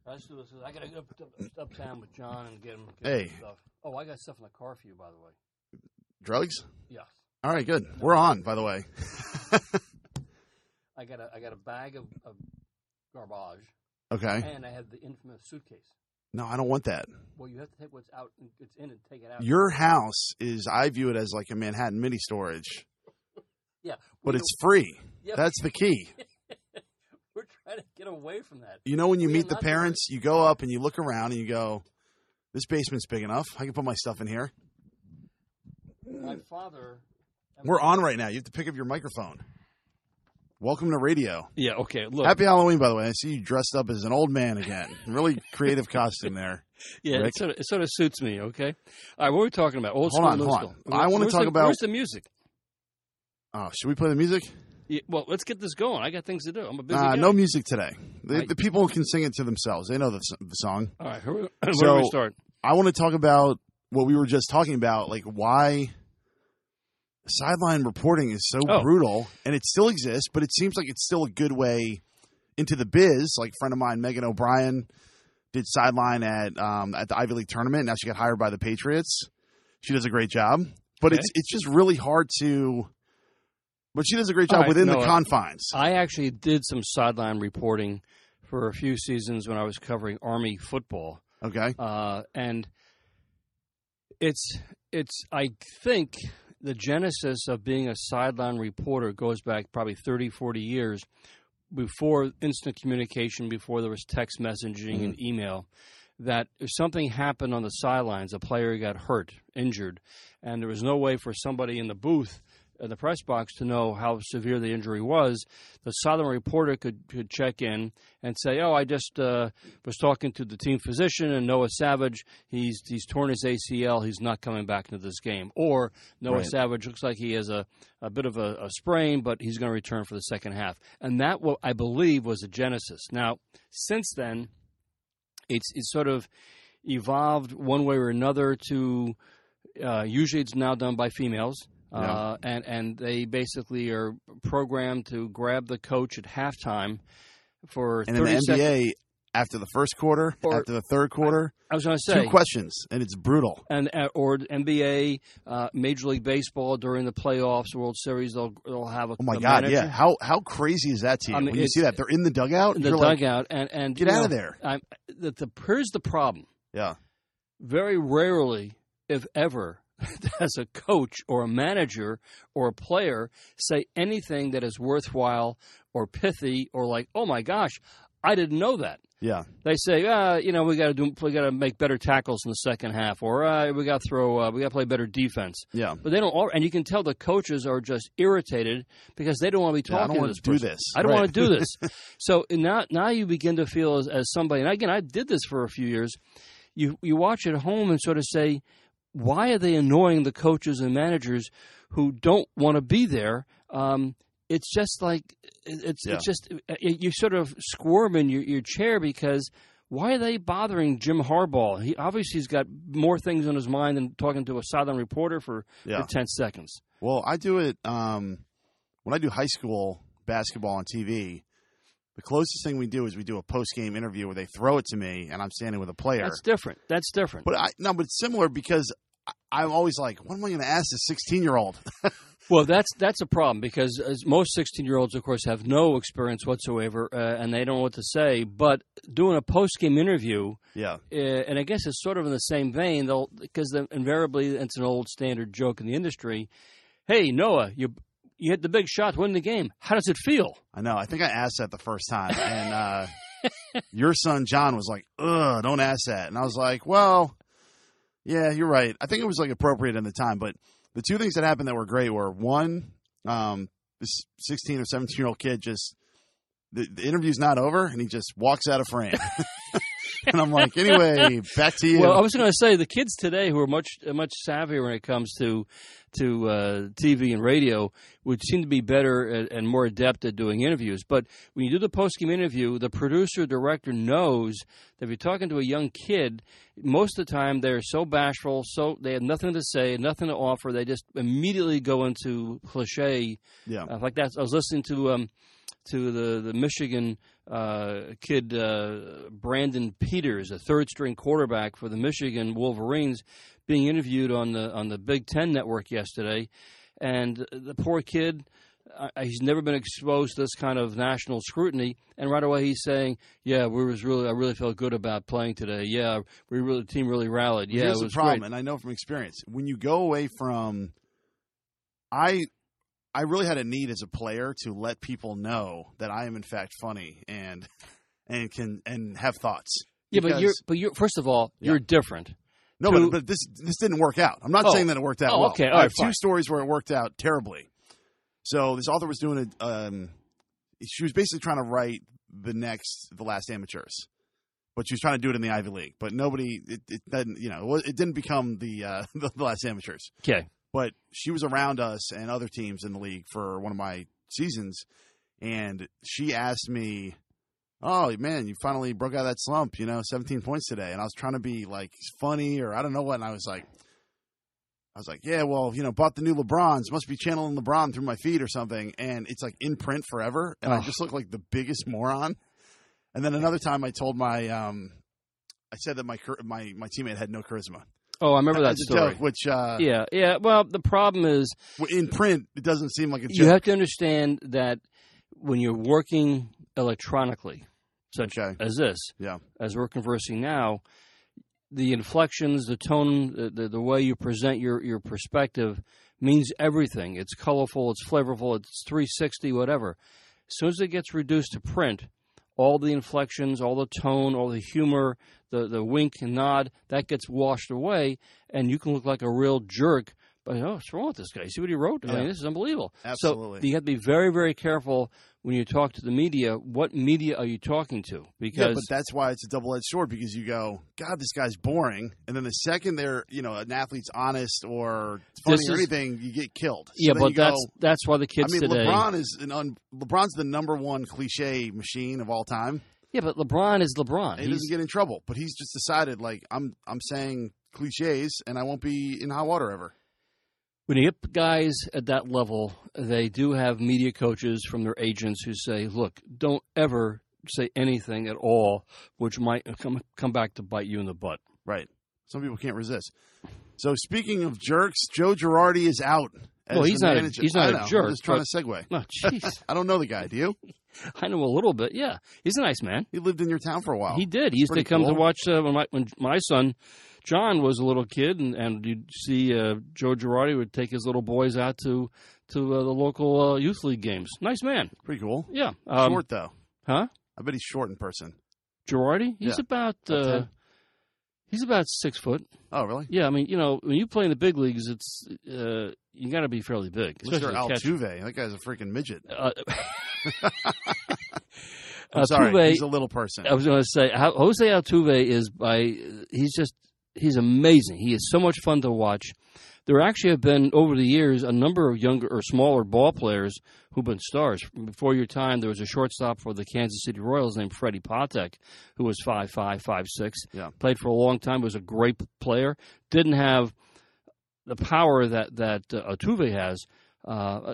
Let's do this. I got to go uptown with John and get him stuff. Oh, I got stuff in the car for you, by the way. Drugs? Yeah. All right, good. We're on, by the way. I got a bag of garbage. Okay. And I have the infamous suitcase. No, I don't want that. Well, you have to take what's out, it's in and take it out. Your house I view it as like a Manhattan mini storage. Yeah. But it's free. Yeah. That's the key. We're trying to get away from that. You know when you meet the parents, you go up and you look around and you go, this basement's big enough. I can put my stuff in here. My father... We're on right now. You have to pick up your microphone. Welcome to radio. Yeah, okay. Look. Happy Halloween, by the way. I see you dressed up as an old man again. Really creative costume there. Yeah, it sort of suits me, okay? All right, what are we talking about? Hold on. I want to talk about... Where's the music? Oh, should we play the music? Yeah, well, let's get this going. I got things to do. I'm a busy guy. No music today. The people can sing it to themselves. They know the song. All right, where do we start? I want to talk about what we were just talking about, like why sideline reporting is so brutal, and it still exists, but it seems like it's still a good way into the biz. Like a friend of mine, Megan O'Brien, did sideline at the Ivy League tournament. Now she got hired by the Patriots. She does a great job, but it's just really hard to. But she does a great job within the confines. I actually did some sideline reporting for a few seasons when I was covering Army football. Okay, and it's I think the genesis of being a sideline reporter goes back probably 30, 40 years before instant communication, before there was text messaging and email, that if something happened on the sidelines, a player got hurt, injured, and there was no way for somebody in the booth, in the press box, to know how severe the injury was, the sideline reporter could check in and say, I just was talking to the team physician, and Noah Savage, he's torn his ACL, he's not coming back into this game. Or Noah Savage looks like he has a bit of a sprain, but he's going to return for the second half. And that, what I believe, was the genesis. Now, since then, it's sort of evolved one way or another to, usually it's now done by females. And they basically are programmed to grab the coach at halftime for 30 seconds. And in the NBA, after the first quarter, after the third quarter, I was going to say 2 questions, and it's brutal. And or NBA, Major League Baseball during the playoffs, World Series, they'll have a God, manager. yeah! How crazy is that to you? When you see that they're in the dugout, and get out of there. Here's the problem. Yeah, very rarely, if ever, does a coach or a manager or a player say anything that is worthwhile or pithy or like, oh my gosh, I didn't know that. Yeah. They say, we got to make better tackles in the second half, or we got to play better defense. Yeah. But they don't, and you can tell the coaches are just irritated because they don't want to be talking to this person. I don't want to do this. So now you begin to feel as somebody, and again, I did this for a few years. You watch at home and sort of say, why are they annoying the coaches and managers who don't want to be there? It's just like it's just you sort of squirm in your chair because why are they bothering Jim Harbaugh? He obviously has got more things on his mind than talking to a sideline reporter for 10 seconds. Well, I do it when I do high school basketball on TV. The closest thing we do is we do a post-game interview where they throw it to me, and I'm standing with a player. That's different. But it's similar because I'm always like, what am I going to ask this 16-year-old? Well, that's a problem because most 16-year-olds, of course, have no experience whatsoever, and they don't know what to say. But doing a post-game interview, and I guess it's sort of in the same vein, because invariably it's an old standard joke in the industry. Hey, Noah, you hit the big shot to win the game. How does it feel? I know. I think I asked that the first time. And your son, John, was like, ugh, don't ask that. And I was like, well, yeah, you're right. I think it was like appropriate in the time. But the 2 things that happened that were great were, one, this 16 or 17-year-old kid just the interview's not over, and he just walks out of frame. And I'm like, anyway, back to you. Well, I was going to say the kids today who are much savvier when it comes to TV and radio would seem to be better and more adept at doing interviews. But when you do the post-game interview, the producer, director knows that if you're talking to a young kid, most of the time they're so bashful, so they have nothing to say, nothing to offer. They just immediately go into cliche. Yeah. Like that. I was listening to the Michigan kid Brandon Peters, a third-string quarterback for the Michigan Wolverines, being interviewed on the Big Ten network yesterday, and the poor kid, he's never been exposed to this kind of national scrutiny, and right away he's saying, "Yeah, I really felt good about playing today. Yeah, the team really rallied. Yeah, here's it was the problem, great." and I know from experience, when you go away from, I really had a need as a player to let people know that I am in fact funny and can have thoughts. Yeah, but you're first of all, you're different. No, but this didn't work out. I'm not saying that it worked out well. Okay, all I right, have fine. 2 stories where it worked out terribly. So this author was doing she was basically trying to write The Last Amateurs, but she was trying to do it in the Ivy League. But nobody, it didn't become the Last Amateurs. Okay. But she was around us and other teams in the league for one of my seasons, and she asked me, "Oh man, you finally broke out of that slump, 17 points today." And I was trying to be like funny or I don't know what, and I was like, "Yeah, well, bought the new LeBrons. Must be channeling LeBron through my feed or something." And it's like in print forever, and I just look like the biggest moron. And then another time, I told I said that my teammate had no charisma. Oh, I remember that story. Joke, which yeah. Well, the problem is in print, it doesn't seem like a joke. You have to understand that when you're working electronically, such as this, as we're conversing now, the inflections, the tone, the way you present your perspective means everything. It's colorful, it's flavorful, it's 360, whatever. As soon as it gets reduced to print, all the inflections, all the tone, all the humor, the wink and nod, that gets washed away, and you can look like a real jerk. But, what's wrong with this guy? See what he wrote? I mean, this is unbelievable. Absolutely. So you have to be very, very careful when you talk to the media. What media are you talking to? Because but that's why it's a double-edged sword, because you go, God, this guy's boring. And then the second they're, an athlete's honest or funny or anything, you get killed. So but that's why the kids today. LeBron's the number one cliche machine of all time. Yeah, but LeBron is LeBron. He doesn't get in trouble, but he's just decided, I'm saying cliches, and I won't be in hot water ever. When you get guys at that level, they do have media coaches from their agents who say, look, don't ever say anything at all which might come back to bite you in the butt. Right. Some people can't resist. So speaking of jerks, Joe Girardi is out. Well, he's not a jerk. I'm just trying to segue. Oh, jeez. I don't know the guy. Do you? I know a little bit, yeah. He's a nice man. He lived in your town for a while. He did. He used to come to watch when my son John was a little kid, and you'd see Joe Girardi would take his little boys out to the local youth league games. Nice man. Pretty cool. Yeah. Short, though. Huh? I bet he's short in person. Girardi? He's about 6 foot. Oh, really? Yeah, I mean, when you play in the big leagues, it's you got to be fairly big. Mr. Altuve. That guy's a freaking midget. I'm sorry, Altuve, he's a little person. I was going to say, Jose Altuve he's amazing. He is so much fun to watch. There actually have been, over the years, a number of younger or smaller ball players who've been stars. Before your time, there was a shortstop for the Kansas City Royals named Freddie Patek, who was 5'5", 5'6". Yeah. Played for a long time, was a great player. Didn't have the power that Altuve has.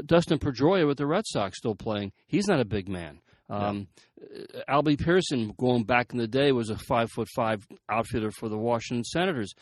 Dustin Pedroia with the Red Sox still playing. He's not a big man. Albie Pearson, going back in the day, was a 5'5" outfielder for the Washington Senators.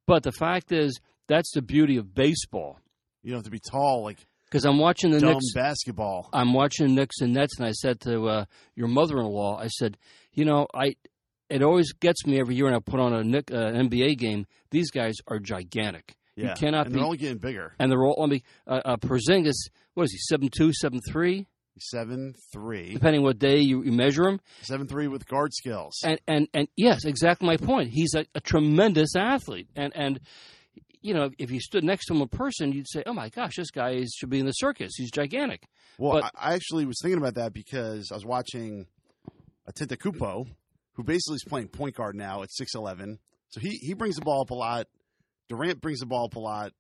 But the fact is, that's the beauty of baseball. You don't have to be tall, because I'm watching the Knicks basketball. I'm watching Knicks and Nets, and I said to your mother-in-law, I said, it always gets me every year when I put on an NBA game. These guys are gigantic. Yeah. You cannot and they're only getting bigger. And they're all. Porzingis, what is he? 7'2", 7'3"? 7'3". Depending what day you measure him. 7'3" with guard skills. And yes, exactly my point. He's a tremendous athlete. And if you stood next to him in person, you'd say, oh, my gosh, this guy should be in the circus. He's gigantic. Well, I actually was thinking about that because I was watching Antetokounmpo, who basically is playing point guard now at 6'11". So he brings the ball up a lot. Durant brings the ball up a lot.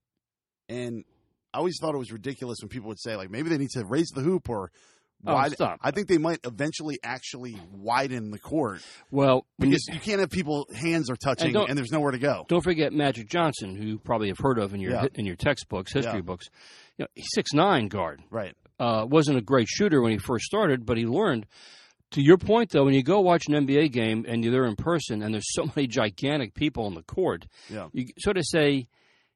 And I always thought it was ridiculous when people would say, maybe they need to raise the hoop or widen. Stop. I think they might eventually actually widen the court. Well, because you can't have people hands are touching and there's nowhere to go. Don't forget Magic Johnson, who you probably have heard of in your textbooks, history books. He's 6'9" guard. Right. Wasn't a great shooter when he first started, but he learned. To your point, though, when you go watch an NBA game and you're there in person and there's so many gigantic people on the court, you sort of say,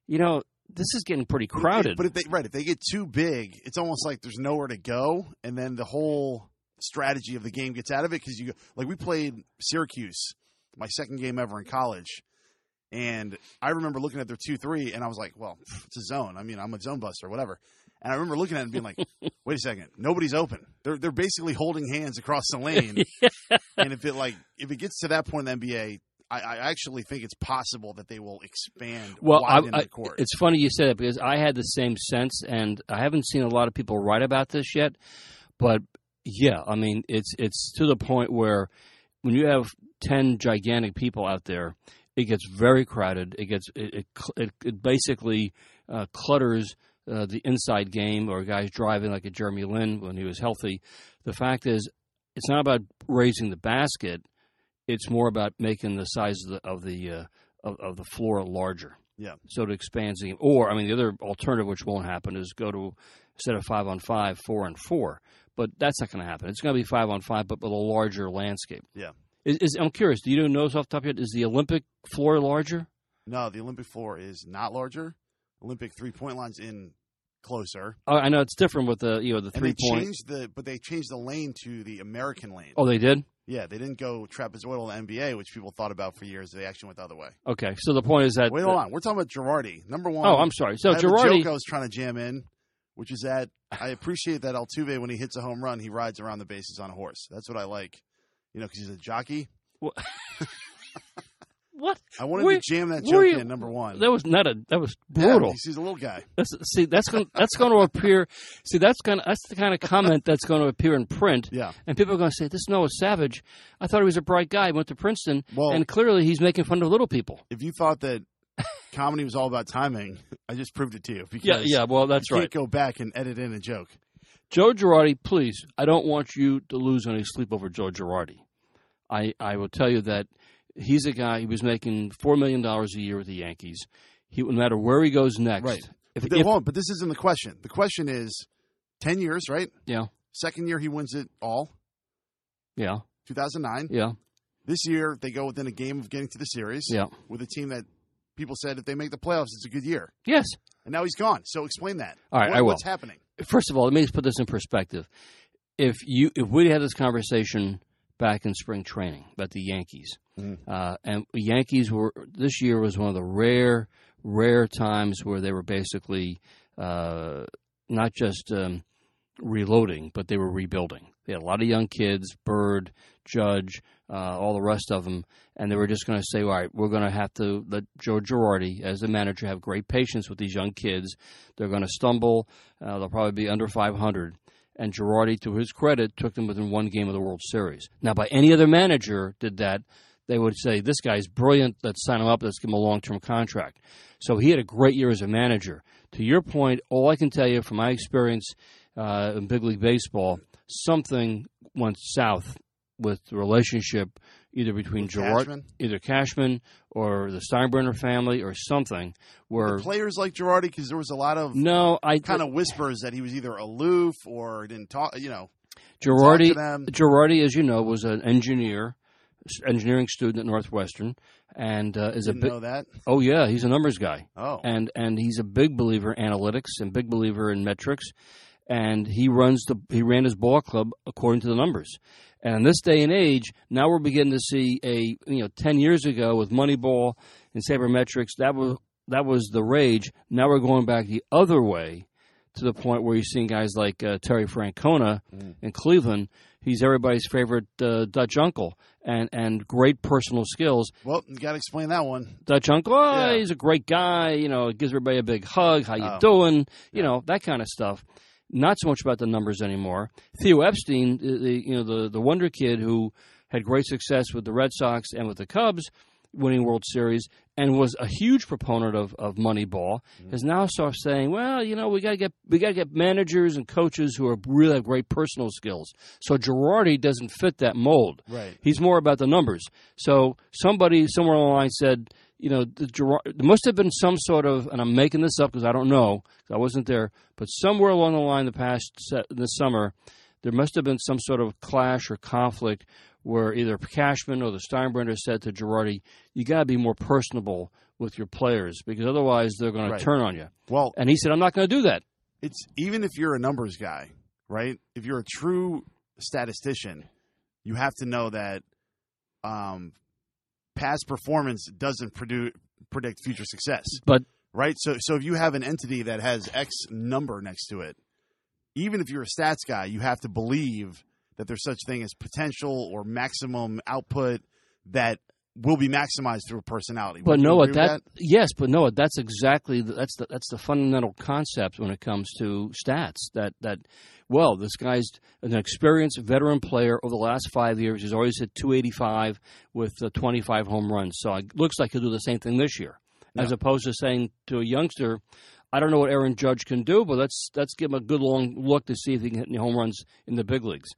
this is getting pretty crowded. But if they get too big, it's almost like there's nowhere to go, and then the whole strategy of the game gets out of it because we played Syracuse, my second game ever in college, and I remember looking at their 2-3, and I was like, well, it's a zone. I mean, I'm a zone buster, whatever. And I remember looking at it and being like, wait a second, nobody's open. They're basically holding hands across the lane. And if it gets to that point in the NBA, I actually think it's possible that they will expand widen the court. It's funny you said it because I had the same sense, and I haven't seen a lot of people write about this yet. But, yeah, I mean, it's to the point where when you have 10 gigantic people out there, it gets very crowded. It basically clutters the inside game, or guys driving like a Jeremy Lin when he was healthy. The fact is, it's not about raising the basket. It's more about making the size of the floor larger. Yeah. So it expands the game. Or, I mean, the other alternative, which won't happen, is go to, instead of 5-on-5, 4-on-4. But that's not going to happen. It's going to be 5-on-5, but with a larger landscape. Yeah. I'm curious, do you know off the top of your head, is the Olympic floor larger? No, the Olympic floor is not larger. Olympic three-point line's in closer. Oh, I know it's different with the 3-point. But they changed the lane to the American lane. Oh, they did? Yeah, they didn't go trapezoidal in the NBA, which people thought about for years. They actually went the other way. Okay, so the point is that... Wait, hold on. We're talking about Girardi. Number one. Oh, I'm sorry. So I have Girardi... a joke I was trying to jam in, which is that I appreciate that Altuve, when he hits a home run, he rides around the bases on a horse. That's what I like, because he's a jockey. What? I wanted to jam that joke in, number one. That was brutal. Yeah, he's a little guy. That's going to appear. See, that's the kind of comment that's going to appear in print. Yeah. And people are going to say, "This Noah Savage. I thought he was a bright guy. He went to Princeton, and clearly he's making fun of little people." If you thought that comedy was all about timing, I just proved it to you. Because well, that's right. You can't go back and edit in a joke. Joe Girardi, please. I don't want you to lose any sleep over Joe Girardi. I will tell you that. He's a guy. He was making $4 million a year with the Yankees. No matter where he goes next. Right. But this isn't the question. The question is 10 years, right? Yeah. Second year, he wins it all. Yeah. 2009. Yeah. This year, they go within a game of getting to the series. Yeah. With a team that people said if they make the playoffs, it's a good year. Yes. And now he's gone. So explain that. All right, I will. What's happening? First of all, let me just put this in perspective. If we had this conversation back in spring training about the Yankees. And the Yankees this year was one of the rare times where they were basically not just reloading, but they were rebuilding. They had a lot of young kids, Bird, Judge, all the rest of them, and they were just going to say, all right, we're going to have to let Joe Girardi, as the manager, have great patience with these young kids. They're going to stumble. They'll probably be under 500. And Girardi, to his credit, took them within one game of the World Series. Now, by any other manager did that, they would say, this guy's brilliant, let's sign him up, let's give him a long-term contract. So he had a great year as a manager. To your point, all I can tell you from my experience in big league baseball, something went south with the relationship either between either Cashman or the Steinbrenner family or something. Where the players like Girardi, because there was a lot of kind of whispers that he was either aloof or didn't talk. Girardi, as you know, was an engineering student at Northwestern, and Didn't know that. Oh yeah, he's a numbers guy. Oh, and he's a big believer in analytics and big believer in metrics, and he ran his ball club according to the numbers. And in this day and age, now we're beginning to see 10 years ago with Moneyball and sabermetrics, that was the rage. Now we're going back the other way to the point where you're seeing guys like Terry Francona in Cleveland. He's everybody's favorite Dutch uncle and great personal skills. Well, you got to explain that one. Dutch uncle, he's a great guy. Gives everybody a big hug. How you doing? That kind of stuff. Not so much about the numbers anymore. Theo Epstein, the wonder kid who had great success with the Red Sox and with the Cubs, winning World Series, and was a huge proponent of Moneyball, has now started saying, well, we got to get managers and coaches who really have great personal skills. So Girardi doesn't fit that mold. Right. He's more about the numbers. So somebody somewhere along the line said, there must have been some sort of, and I'm making this up because I don't know, because I wasn't there, but somewhere along the line this summer, there must have been some sort of clash or conflict where either Cashman or the Steinbrenner said to Girardi, you got to be more personable with your players because otherwise they're going to turn on you. Well, and he said, I'm not going to do that. It's even if you're a numbers guy, right? If you're a true statistician, you have to know that past performance doesn't predict future success. But right? So if you have an entity that has X number next to it, even if you're a stats guy, you have to believe that there's such thing as potential or maximum output that will be maximized through a personality. But Noah, yes, but Noah, that's exactly that's the fundamental concept when it comes to stats. That this guy's an experienced veteran player over the last 5 years. He's always hit 285 with 25 home runs. So it looks like he'll do the same thing this year, as opposed to saying to a youngster, I don't know what Aaron Judge can do, but let's give him a good long look to see if he can hit any home runs in the big leagues.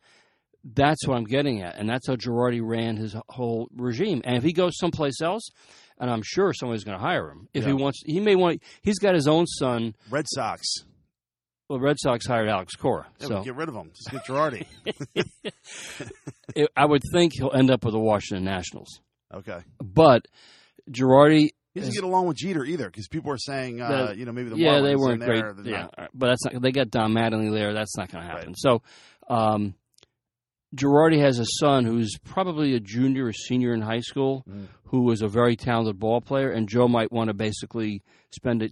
That's what I'm getting at, and that's how Girardi ran his whole regime. And if he goes someplace else, and I'm sure somebody's going to hire him. If he may want. He's got his own son. Red Sox. Well, Red Sox hired Alex Cora. Yeah, so get rid of him. Just get Girardi. I would think he'll end up with the Washington Nationals. Okay, but Girardi. He doesn't get along with Jeter either, because people are saying, maybe the Marlins they weren't great. There, but that's not. They got Don Mattingly there. That's not going to happen. Right. So, Girardi has a son who's probably a junior or senior in high school, who is a very talented ball player, and Joe might want to basically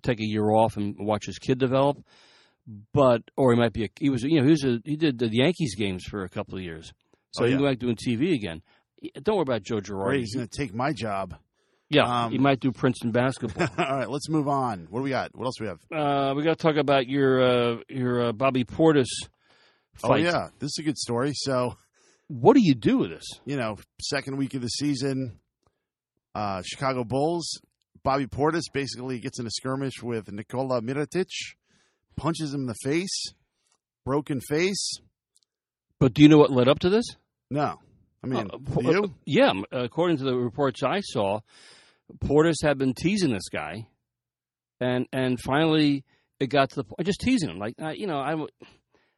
take a year off and watch his kid develop. Or he might be he did the Yankees games for a couple of years, so he'll go back doing TV again. Don't worry about Joe Girardi. Right, he's going to take my job. Yeah, he might do Princeton basketball. All right, let's move on. What do we got? What else do we have? We got to talk about your Bobby Portis fight. Oh yeah, this is a good story. So, what do you do with this? Second week of the season, Chicago Bulls. Bobby Portis basically gets in a skirmish with Nikola Mirotic, punches him in the face, broken face. But do you know what led up to this? No. I mean, you? Yeah, according to the reports I saw, Portis had been teasing this guy, and finally it got to the point, just teasing him. Like, I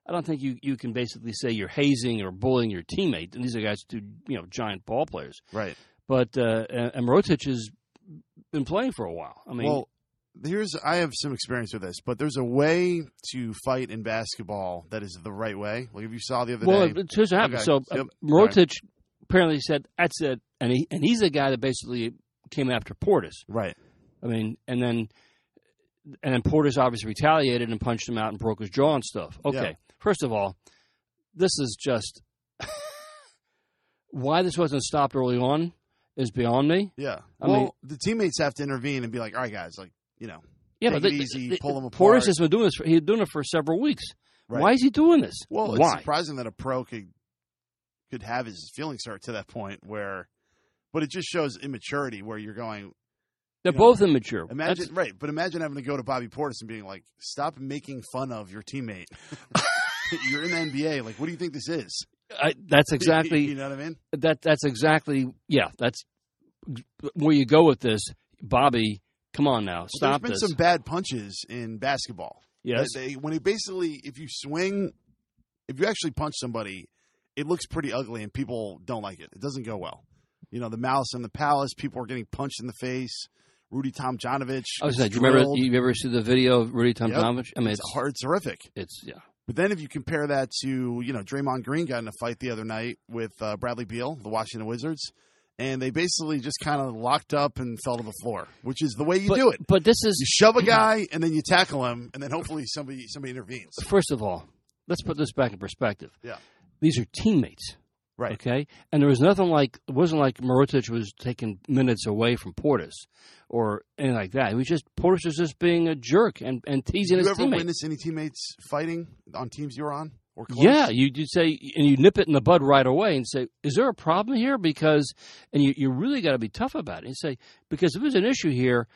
don't think you can basically say you're hazing or bullying your teammate. And these are guys, giant ball players. Right. But and Mirotic has been playing for a while. I mean, I have some experience with this, but there's a way to fight in basketball that is the right way. Like if you saw the other day. Well, here's what happened. Okay. So Mirotic apparently said, that's it. And he's the guy that basically came after Portis. Right. I mean, and then Portis obviously retaliated and punched him out and broke his jaw and stuff. Okay. Yeah. First of all, this is just why this wasn't stopped early on is beyond me. Yeah. I mean, the teammates have to intervene and be like, all right, guys, take it easy, pull them apart. Portis has been doing this. He's doing it for several weeks. Right. Why is he doing this? Well, why? It's surprising that a pro could have his feelings hurt to that point but it just shows immaturity where you're going. They're both immature. Imagine having to go to Bobby Portis and being like, stop making fun of your teammate. You're in the NBA. Like, what do you think this is? That's exactly. You know what I mean? That's exactly. Yeah, that's where you go with this, Bobby. Come on now, stop this. There's been some bad punches in basketball. Yes. If you actually punch somebody, it looks pretty ugly and people don't like it. It doesn't go well. The Malice in the Palace, people are getting punched in the face. Rudy Tomjanovich. I was like, you ever see the video of Rudy Tomjanovich? I mean, it's horrific. Yeah. But then if you compare that to, Draymond Green got in a fight the other night with Bradley Beal, the Washington Wizards, and they basically just kind of locked up and fell to the floor, which is the way you do it. But this is... You shove a guy, and then you tackle him, and then hopefully somebody intervenes. First of all, let's put this back in perspective. Yeah. These are teammates. Right. Okay? And there was nothing like... It wasn't like Mirotic was taking minutes away from Portis or anything like that. It was just... Portis was just being a jerk and teasing his teammates. Did you ever witness any teammates fighting on teams you were on? Or close? Yeah, you'd say, and you nip it in the bud right away and say, is there a problem here? Because, and you really got to be tough about it. You say, because if there's an issue here,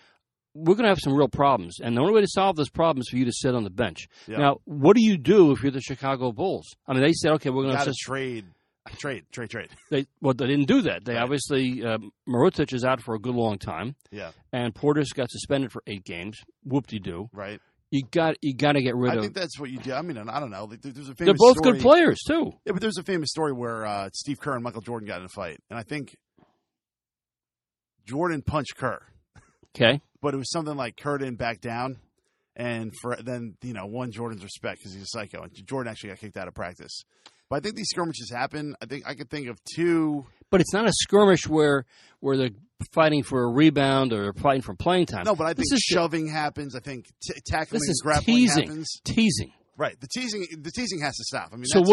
we're going to have some real problems. And the only way to solve this problem is for you to sit on the bench. Yeah. Now, what do you do if you're the Chicago Bulls? I mean, they said, okay, we're going to trade. They didn't do that. They obviously, Mirotic is out for a good long time. Yeah. And Portis got suspended for 8 games. Whoop-de-doo. Right. You got to get rid of. I think that's what you do. I mean, I don't know. There's a famous They're both story. good players too. Yeah, but there's a famous story where Steve Kerr and Michael Jordan got in a fight, and I think Jordan punched Kerr. Okay, but it was something like Kerr didn't back down, and then won Jordan's respect because he's a psycho. And Jordan actually got kicked out of practice. But I think these skirmishes happen. I think I could think of two. But it's not a skirmish where they're fighting for a rebound or fighting for playing time. No, but I think shoving happens. I think tackling and grappling teasing. happens. Teasing. Right. The teasing has to stop. I mean, so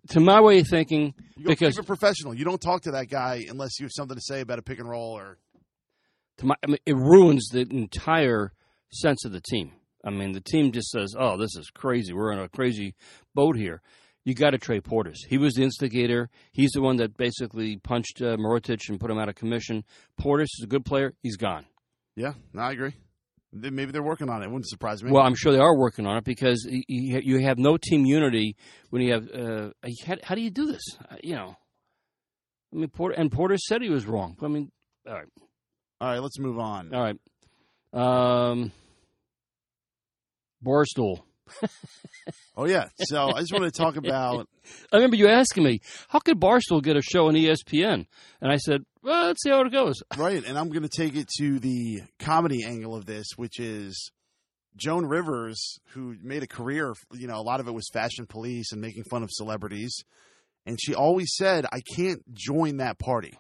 to my way of thinking, because keep it professional. You don't talk to that guy unless you have something to say about a pick and roll or. It ruins the entire sense of the team. I mean, the team just says, "Oh, this is crazy. We're on a crazy boat here." You got to trade Portis. He was the instigator. He's the one that basically punched Mirotic and put him out of commission. Portis is a good player. He's gone. Yeah, no, I agree. Maybe they're working on it. It wouldn't surprise me. Well, I'm sure they are working on it because you have no team unity when you have. How do you do this? I mean, Portis said he was wrong. I mean, all right, let's move on. All right, Barstool. Oh, yeah. So I just want to talk about... I remember you asking me, how could Barstool get a show on ESPN? And I said, well, let's see how it goes. Right, and I'm going to take it to the comedy angle of this, which is Joan Rivers, who made a career, a lot of it was fashion police and making fun of celebrities. And she always said, I can't join that party.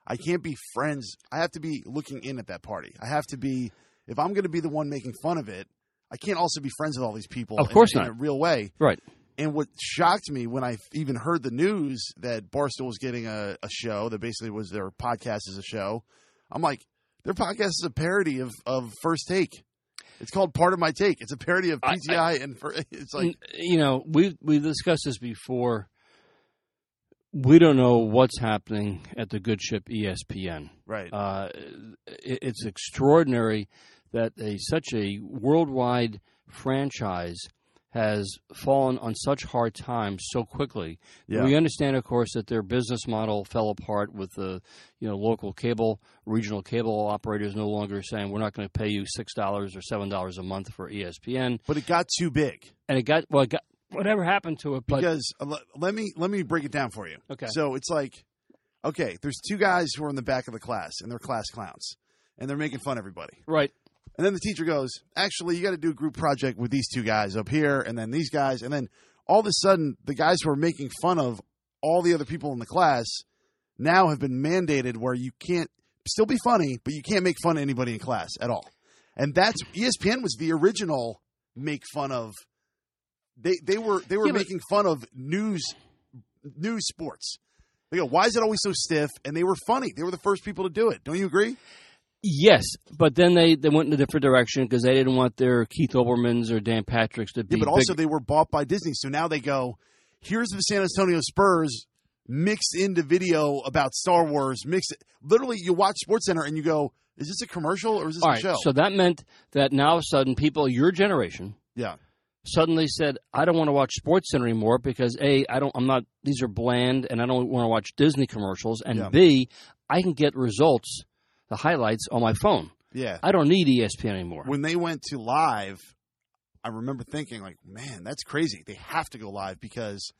I can't be friends. I have to be looking in at that party. I have to be, if I'm going to be the one making fun of it, I can't also be friends with all these people in a real way. Right. And what shocked me when I even heard the news that Barstool was getting a show that basically was their podcast as a show, I'm like, their podcast is a parody of First Take. It's called Part of My Take. It's a parody of PTI. It's like... we've discussed this before. We don't know what's happening at the good ship ESPN. Right. It's extraordinary that such a worldwide franchise has fallen on such hard times so quickly. Yeah. We understand, of course, that their business model fell apart with the local regional cable operators no longer saying we're not going to pay you $6 or $7 a month for ESPN. But it got too big, and it got whatever happened to it. But because let me break it down for you. Okay. So it's like, okay, there's two guys who are in the back of the class, and they're class clowns, and they're making fun of everybody. Right. And then the teacher goes, actually, you got to do a group project with these two guys up here and then these guys. And then all of a sudden, the guys who are making fun of all the other people in the class now have been mandated where you can't still be funny, but you can't make fun of anybody in class at all. And that's ESPN was the original make fun of. They were making fun of news sports. They go, why is it always so stiff? And they were funny. They were the first people to do it. Don't you agree? Yes, but then they went in a different direction because they didn't want their Keith Olbermans or Dan Patricks to be. Yeah, but also they were bought by Disney, so now they go, here's the San Antonio Spurs mixed into video about Star Wars. Literally, you watch SportsCenter and you go, is this a commercial or is this a show? So that meant that now all of a sudden people your generation, suddenly said, I don't want to watch SportsCenter anymore because these are bland and I don't want to watch Disney commercials, and B, I can get results. The highlights on my phone. Yeah. I don't need ESPN anymore. When they went to live, I remember thinking, like, man, that's crazy. They have to go live because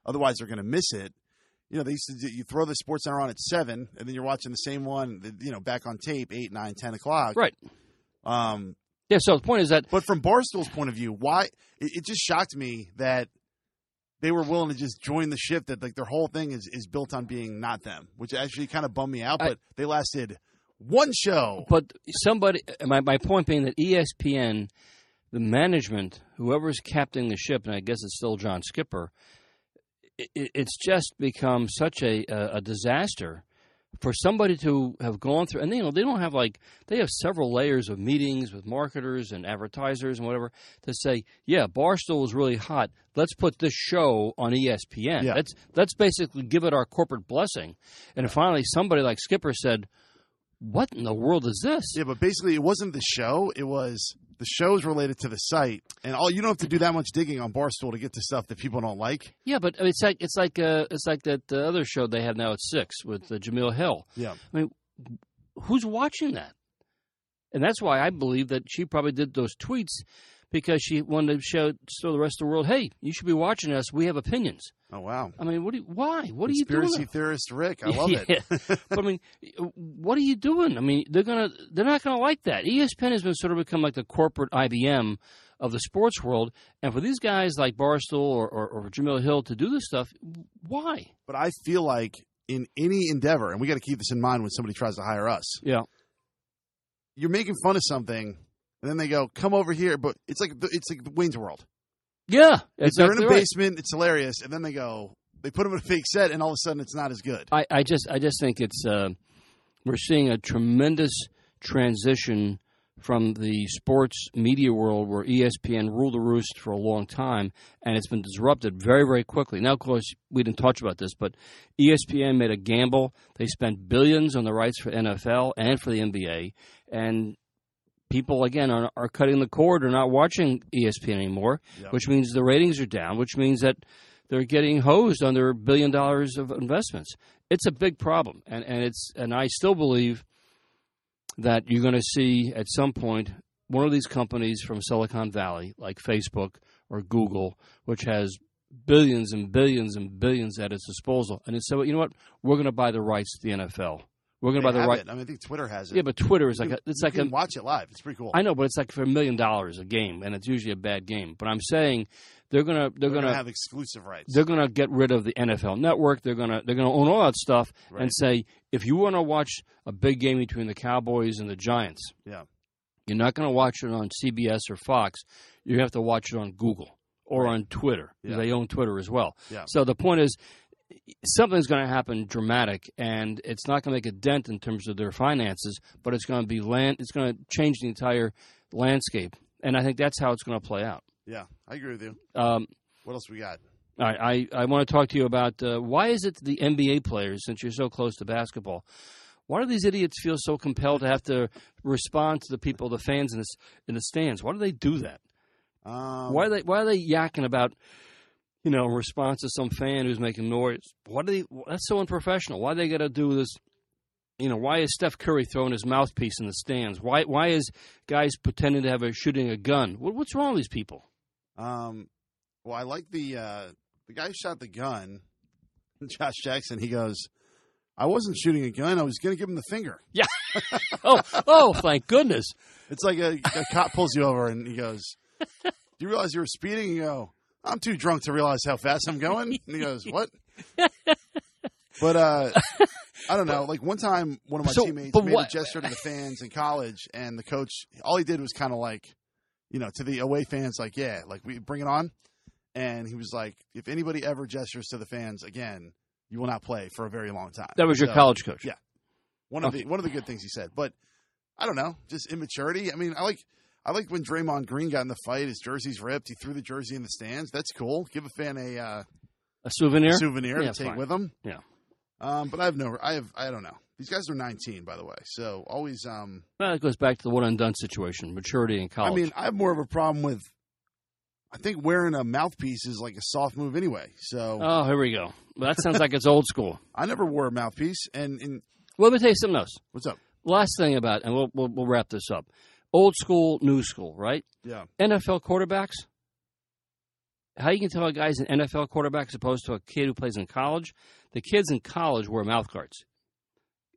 otherwise they're going to miss it. They used to you throw the SportsCenter on at 7, and then you're watching the same one, back on tape, 8, 9, 10 o'clock. Right. So the point is that... But from Barstool's point of view, why it just shocked me that they were willing to just join the ship, that like their whole thing is built on being not them, which actually kind of bummed me out, but they lasted... one show. But my point being that ESPN, the management, whoever's captaining the ship, and I guess it's still John Skipper, it's just become such a disaster for somebody to have gone through. And they don't have they have several layers of meetings with marketers and advertisers and whatever to say, yeah, Barstool is really hot. Let's put this show on ESPN. Yeah. Let's basically give it our corporate blessing. And finally, somebody like Skipper said, what in the world is this? Yeah, but basically it wasn't the show. It was the shows related to the site. And you don't have to do that much digging on Barstool to get to stuff that people don't like. Yeah, but it's like that other show they have now at 6 with Jameel Hill. Yeah. I mean, who's watching that? And that's why I believe that she probably did those tweets because she wanted to show the rest of the world, hey, you should be watching us. We have opinions. Oh, wow. I mean, why? What are you doing? Conspiracy theorist Rick. I love it. But I mean, what are you doing? I mean, they're not gonna like that. ESPN has been sort of become like the corporate IBM of the sports world, and for these guys like Barstool or Jamil Hill to do this stuff, why? But I feel like in any endeavor, and we got to keep this in mind when somebody tries to hire us. Yeah, you're making fun of something, and then they go, "Come over here," but it's like the Wayne's World. Yeah, exactly. They're in a basement. It's hilarious, and then they put them in a fake set, and all of a sudden, it's not as good. I just think it's we're seeing a tremendous transition from the sports media world where ESPN ruled the roost for a long time, and it's been disrupted very, very quickly. Now, of course, we didn't talk about this, but ESPN made a gamble. They spent billions on the rights for NFL and for the NBA, and people, again, are cutting the cord. They're not watching ESPN anymore, which means the ratings are down, which means that they're getting hosed on their $1 billion of investments. It's a big problem, and I still believe that you're going to see at some point one of these companies from Silicon Valley, like Facebook or Google, which has billions and billions and billions at its disposal, and it said, well, you know what, we're going to buy the rights to the NFL. We're going to buy the right. I mean, I think Twitter has it. Yeah, but Twitter is like you can watch it live. It's pretty cool. I know, but it's like for $1 million a game, and it's usually a bad game. But I'm saying they're gonna have exclusive rights. They're gonna get rid of the NFL Network. They're gonna own all that stuff and say, if you want to watch a big game between the Cowboys and the Giants, you're not going to watch it on CBS or Fox. You have to watch it on Google or on Twitter. They own Twitter as well. So the point is, something's going to happen dramatic, and it's not going to make a dent in terms of their finances, but it's going to be it's going to change the entire landscape, and I think that's how it's going to play out. Yeah, I agree with you. What else we got? All right, I want to talk to you about why is it the NBA players, since you're so close to basketball, why do these idiots feel so compelled to have to respond to the people, the fans in the stands? Why do they do that? Why are they yakking about, response to some fan who's making noise? That's so unprofessional. Why they got to do this? Why is Steph Curry throwing his mouthpiece in the stands? Why is guys pretending to have shooting a gun? What's wrong with these people? Well, I like the guy who shot the gun, Josh Jackson. He goes, "I wasn't shooting a gun. I was going to give him the finger." Yeah. oh, thank goodness. It's like a cop pulls you over and he goes, "Do you realize you were speeding?" You go, "I'm too drunk to realize how fast I'm going." And he goes, "What?" But I don't know. Like one time, one of my teammates made a gesture to the fans in college, and the coach, all he did was kind of like, to the away fans, like, yeah, like we bring it on. And he was like, if anybody ever gestures to the fans again, you will not play for a very long time. That was your college coach. Yeah. One of the good things he said. But I don't know, just immaturity. I mean, I like when Draymond Green got in the fight, his jersey's ripped, he threw the jersey in the stands. That's cool. Give a fan a souvenir? To take with them. Yeah. But I don't know. These guys are 19, by the way. So always well, it goes back to the one and done situation, maturity in college. I mean, I have more of a problem with, I think wearing a mouthpiece is like a soft move anyway. So here we go. Well, that sounds like it's old school. I never wore a mouthpiece. And well, let me tell you something else. What's up? Last thing about, and we'll wrap this up. Old school, new school, right? Yeah. NFL quarterbacks. How you can tell a guy's an NFL quarterback as opposed to a kid who plays in college? The kids in college wear mouth guards.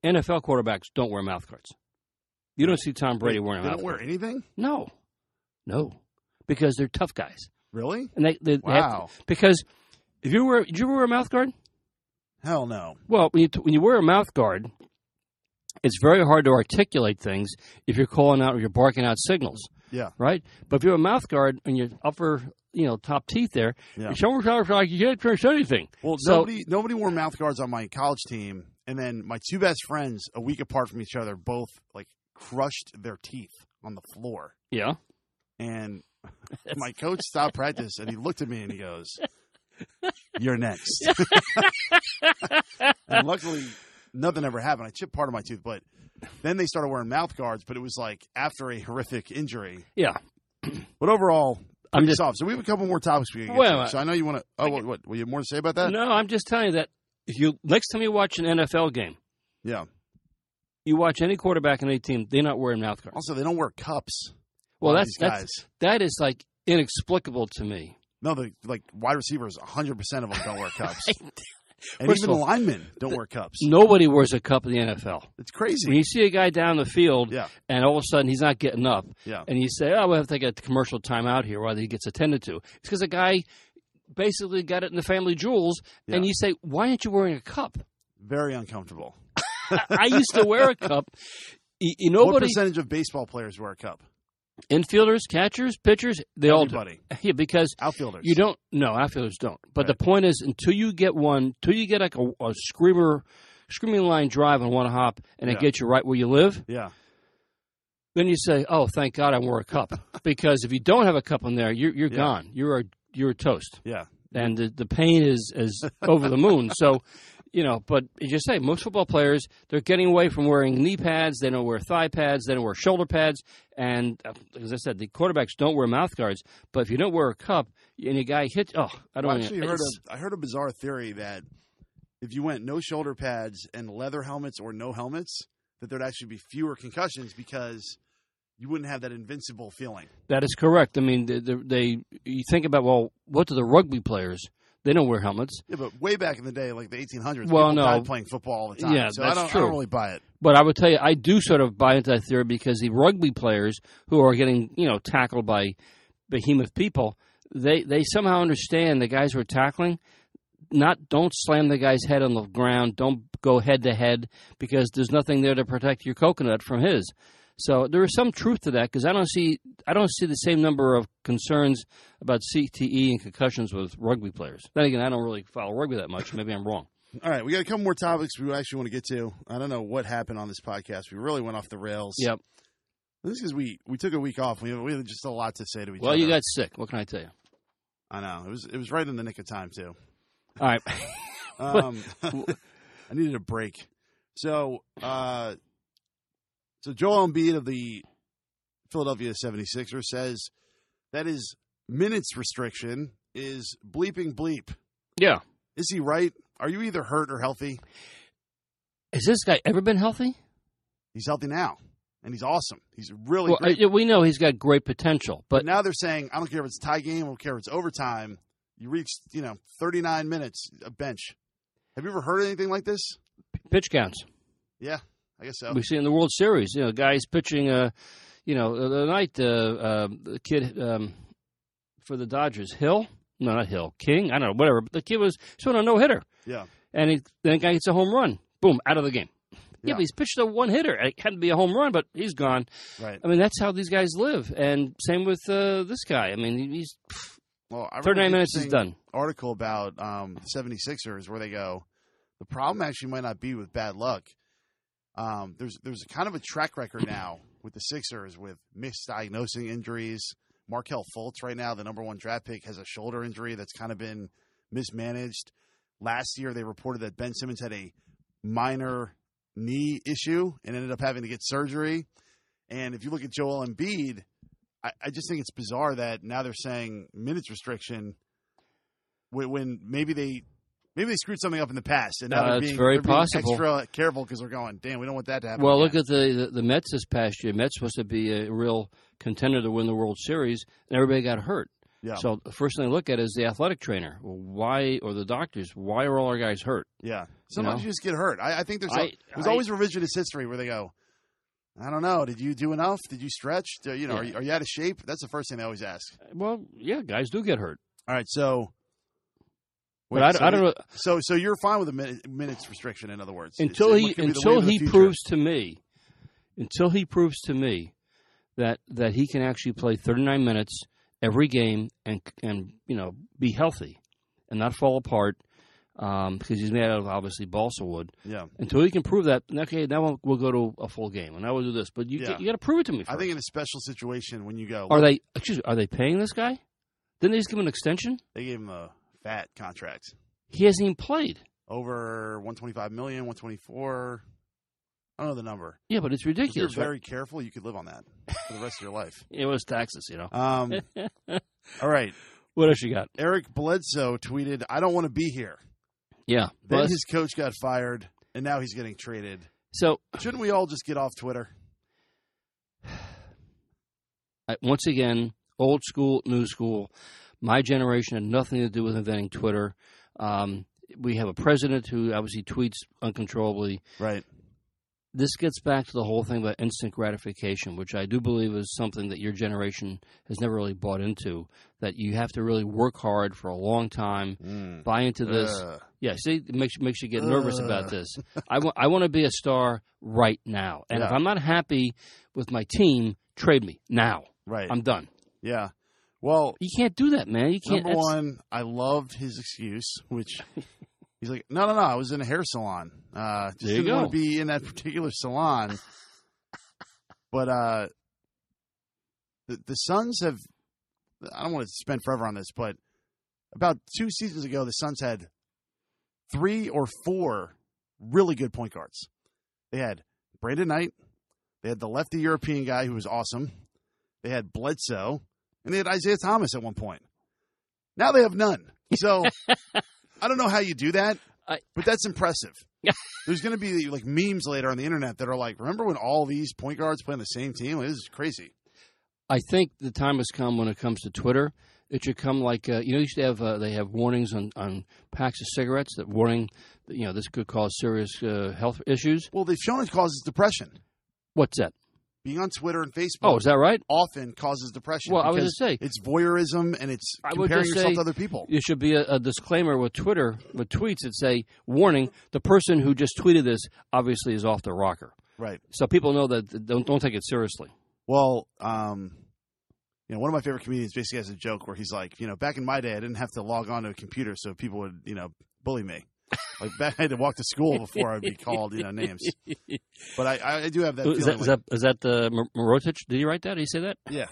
NFL quarterbacks don't wear mouth guards. You don't see Tom Brady wearing a mouth guard. They don't wear anything? No. Because they're tough guys. Really? And they wow. Because did you ever wear a mouth guard? Hell no. Well, when you wear a mouth guard, it's very hard to articulate things if you're calling out or you're barking out signals. Yeah. Right? But if you have a mouth guard and your upper, top teeth there, it's almost like you can't say anything. Well, nobody wore mouth guards on my college team, and then my two best friends, a week apart from each other, both like crushed their teeth on the floor. Yeah. And my coach stopped practice, and he looked at me and he goes, "You're next." And luckily, nothing ever happened. I chipped part of my tooth, but then they started wearing mouth guards, but it was like after a horrific injury. Yeah. But overall, I'm just off. So we have a couple more topics we can get to. So I know you want to. Oh, what? Will you have more to say about that? No, I'm just telling you that next time you watch an NFL game, you watch any quarterback in any team, they're not wearing mouth guards. Also, they don't wear cups. Well, that is like inexplicable to me. No, the wide receivers, 100% of them don't wear cups. And First even of all, linemen don't wear cups. Nobody wears a cup in the NFL. It's crazy. When you see a guy down the field, Yeah. and all of a sudden he's not getting up, Yeah. and you say, "Oh, we'll have to take a commercial timeout here while he gets attended to," it's because a guy basically got it in the family jewels, and you say, "Why aren't you wearing a cup?" Very uncomfortable. I used to wear a cup. Nobody. What percentage of baseball players wear a cup? Infielders, catchers, pitchers, they Everybody. all do. Yeah, because Outfielders. you don't. No, outfielders don't. But Right. the point is, until you get like a screaming line drive on one hop, and it gets you right where you live. Yeah. Then you say, "Oh, thank God I wore a cup," because if you don't have a cup in there, you're gone. You're toast. Yeah. And the pain is over the moon. So, but as you say, most football players, they're getting away from wearing knee pads. They don't wear thigh pads. They don't wear shoulder pads. And as I said, the quarterbacks don't wear mouth guards. But if you don't wear a cup and a guy hits, I heard a bizarre theory that if you went no shoulder pads and leather helmets or no helmets, that there'd actually be fewer concussions because you wouldn't have that invincible feeling. That is correct. I mean, you think about, well, what do the rugby players? They don't wear helmets. Yeah, but way back in the day, like the 1800s, well, people no. died playing football all the time. Yeah, so that's I true. don't really buy it. But I would tell you, I do sort of buy into that theory because the rugby players who are getting, tackled by behemoth people, they somehow understand the guys who are tackling. Don't slam the guy's head on the ground. Don't go head to head because there's nothing there to protect your coconut from his. So there is some truth to that because I don't see the same number of concerns about CTE and concussions with rugby players. Then again, I don't really follow rugby that much. Maybe I'm wrong. All right, we got a couple more topics we actually want to get to. I don't know what happened on this podcast. We really went off the rails. Yep. This is because we took a week off. We have just a lot to say to each other. Well, you got sick. What can I tell you? I know. It was right in the nick of time, too. All right. I needed a break. So Joel Embiid of the Philadelphia 76ers says that his minutes restriction is bleeping bleep. Yeah. Is he right? Are you either hurt or healthy? Has this guy ever been healthy? He's healthy now, and he's awesome. He's really great. We know he's got great potential. But now they're saying, I don't care if it's a tie game, I don't care if it's overtime. You reached, 39 minutes of bench. Have you ever heard anything like this? Pitch counts. Yeah, I guess so. We see it in the World Series, guys pitching, the night, the kid for the Dodgers, Hill? No, not Hill. King? I don't know, whatever. But the kid was sort of a no-hitter. Yeah. And then the guy gets a home run. Boom, out of the game. Yeah, but he's pitched a one-hitter. It had to be a home run, but he's gone. Right. I mean, that's how these guys live. And same with this guy. I mean, he's 39 minutes is done. Article about the 76ers where they go, the problem actually might not be with bad luck. There's kind of a track record now with the Sixers with misdiagnosing injuries. Markelle Fultz right now, the number one draft pick, has a shoulder injury that's kind of been mismanaged. Last year, they reported that Ben Simmons had a minor knee issue and ended up having to get surgery. And if you look at Joel Embiid, I just think it's bizarre that now they're saying minutes restriction when maybe they screwed something up in the past, and now they're being extra careful because they're going, damn, we don't want that to happen. Well, again. Look at the Mets this past year. Mets supposed to be a real contender to win the World Series, and everybody got hurt. Yeah. So the first thing I look at is the athletic trainer. Why, or the doctors, why are all our guys hurt? Yeah. Sometimes you just get hurt. I think there's always revisionist history where they go, I don't know, did you do enough? Did you stretch? Are you out of shape? That's the first thing they always ask. Well, yeah, guys do get hurt. All right, so... But I don't know. So you're fine with a minutes restriction, in other words, until he proves to me that he can actually play 39 minutes every game and be healthy and not fall apart because he's made out of obviously balsa wood. Yeah. Until he can prove that, okay, now we'll go to a full game and now we'll do this. But you got to prove it to me first. I think in a special situation when you go, are they paying this guy? Didn't they just give him an extension? They gave him a fat contract. He hasn't even played. Over $125 million, $124. I don't know the number. Yeah, but it's ridiculous. If you're very careful, you could live on that for the rest of your life. It was taxes, All right. What else you got? Eric Bledsoe tweeted, I don't want to be here. Yeah. Then his coach got fired, and now he's getting traded. So shouldn't we all just get off Twitter? Once again, old school, new school. My generation had nothing to do with inventing Twitter. We have a president who obviously tweets uncontrollably. Right. This gets back to the whole thing about instant gratification, which I do believe is something that your generation has never really bought into, that you have to really work hard for a long time, buy into this. Yeah, see, it makes you get nervous about this. I want to be a star right now. And if I'm not happy with my team, trade me now. Right. I'm done. Yeah. Well, you can't do that, man. You can't. Number one, I loved his excuse, which he's like, no, I was in a hair salon. Just didn't want to be in that particular salon. But the Suns have, I don't want to spend forever on this, but about 2 seasons ago, the Suns had 3 or 4 really good point guards. They had Brandon Knight. They had the lefty European guy who was awesome. They had Bledsoe. And they had Isaiah Thomas at one point. Now they have none. So I don't know how you do that, but that's impressive. There's going to be like memes later on the internet that are like, remember when all these point guards play on the same team? Like, this is crazy. I think the time has come when it comes to Twitter. It should come like, you used to have, they have warnings on packs of cigarettes that warning, this could cause serious health issues. Well, they've shown it causes depression. What's that? Being on Twitter and Facebook. Oh, is that right? Often causes depression. Well, I was going to say. It's voyeurism and it's comparing yourself to other people. There should be a disclaimer with Twitter, with tweets that say, warning, the person who just tweeted this obviously is off the rocker. Right. So people know that don't take it seriously. Well, one of my favorite comedians basically has a joke where he's like, back in my day, I didn't have to log on to a computer so people would, bully me. Like back, I had to walk to school before I'd be called, names. But I do have that feeling. Is that Marotich? Did he write that? Did he say that? Yeah.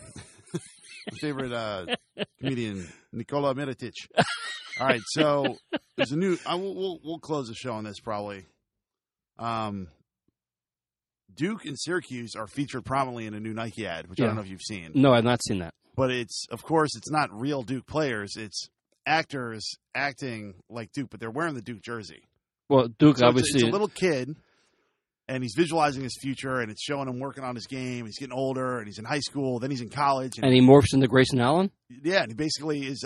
My favorite comedian, Nikola Mirotic. All right, so there's a new. We'll close the show on this probably. Duke and Syracuse are featured prominently in a new Nike ad, which I don't know if you've seen. No, I've not seen that. But it's not real Duke players. It's actors acting like Duke, but they're wearing the Duke jersey. Well, Duke so obviously it's a little kid, and he's visualizing his future, and it's showing him working on his game. He's getting older, and he's in high school. Then he's in college, and he morphs into Grayson Allen. Yeah, and he basically is.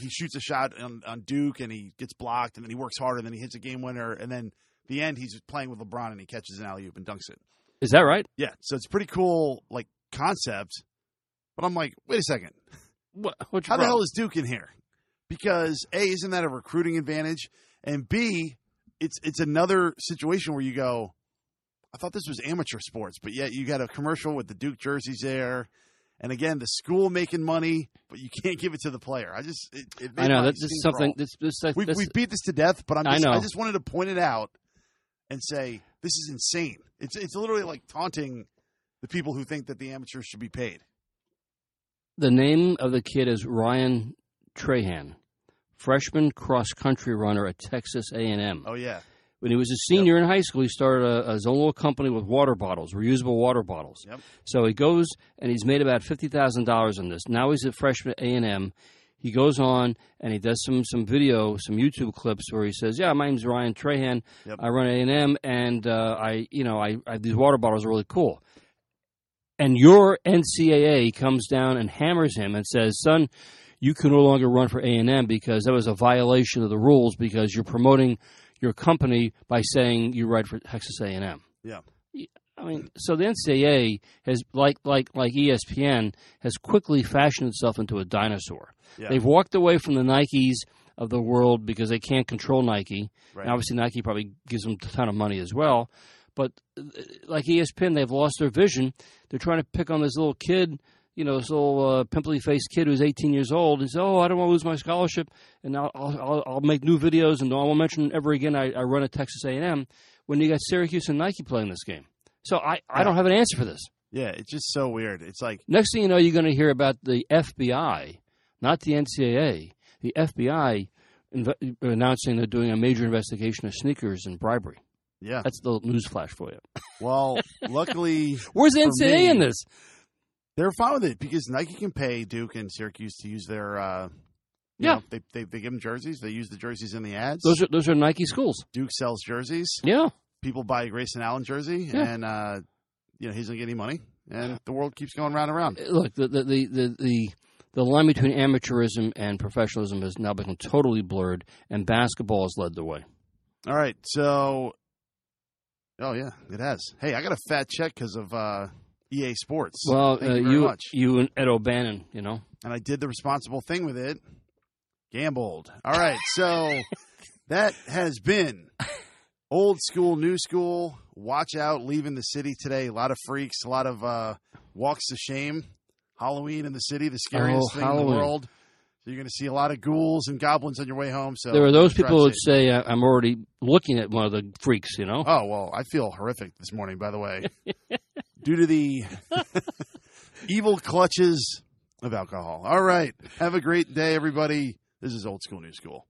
He shoots a shot on Duke, and he gets blocked, and then he works harder, and then he hits a game winner, and then at the end he's playing with LeBron, and he catches an alley-oop and dunks it. Is that right? Yeah, so it's a pretty cool concept. But I'm like, wait a second, how the hell is Duke in here? Because A, isn't that a recruiting advantage? And B, it's another situation where you go, I thought this was amateur sports, but yet you got a commercial with the Duke jerseys there. And again, the school making money, but you can't give it to the player. I know that's something. We beat this to death, but I just wanted to point it out and say this is insane. It's literally like taunting the people who think that the amateurs should be paid. The name of the kid is Ryan Trahan, freshman cross-country runner at Texas A&M. Oh, yeah. When he was a senior in high school, he started his own little company with water bottles, reusable water bottles. Yep. So he goes, and he's made about $50,000 on this. Now he's a freshman at A&M. He goes on, and he does some video, some YouTube clips where he says, yeah, my name's Ryan Trahan. Yep. I run A&M, and I these water bottles are really cool. And your NCAA comes down and hammers him and says, son, you can no longer run for A&M because that was a violation of the rules because you're promoting your company by saying you write for Texas A&M. Yeah. I mean, so the NCAA has, like ESPN, has quickly fashioned itself into a dinosaur. Yeah. They've walked away from the Nikes of the world because they can't control Nike. Right. And obviously, Nike probably gives them a ton of money as well. But like ESPN, they've lost their vision. They're trying to pick on this little kid, this little pimply-faced kid who's 18 years old. He says, I don't want to lose my scholarship, and I'll make new videos, and I won't mention ever again I run at Texas A&M, when you got Syracuse and Nike playing this game. So I don't have an answer for this. Yeah, it's just so weird. It's like next thing you know, you're going to hear about the FBI, not the NCAA, the FBI announcing they're doing a major investigation of sneakers and bribery. Yeah. That's the news flash for you. Well, luckily where's the NCAA in this? They're fine with it because Nike can pay Duke and Syracuse to use their they give them jerseys. They use the jerseys in the ads. Those are Nike schools. Duke sells jerseys. Yeah. People buy a Grayson Allen jersey and he doesn't get any money. and the world keeps going round and round. Look, the line between amateurism and professionalism has now become totally blurred, and basketball has led the way. All right, so, oh yeah, it has. Hey, I got a fat check because of EA Sports. Well, Thank you very much. You and Ed O'Bannon, you know, and I did the responsible thing with it. Gambled. All right, so that has been old school, new school. Watch out, leaving the city today. A lot of freaks, a lot of walks of shame. Halloween in the city, the scariest thing in the world. So you're going to see a lot of ghouls and goblins on your way home. So there are those people who would say, I'm already looking at one of the freaks, you know? Oh, well, I feel horrific this morning, by the way, due to the evil clutches of alcohol. All right. Have a great day, everybody. This is Old School, New School.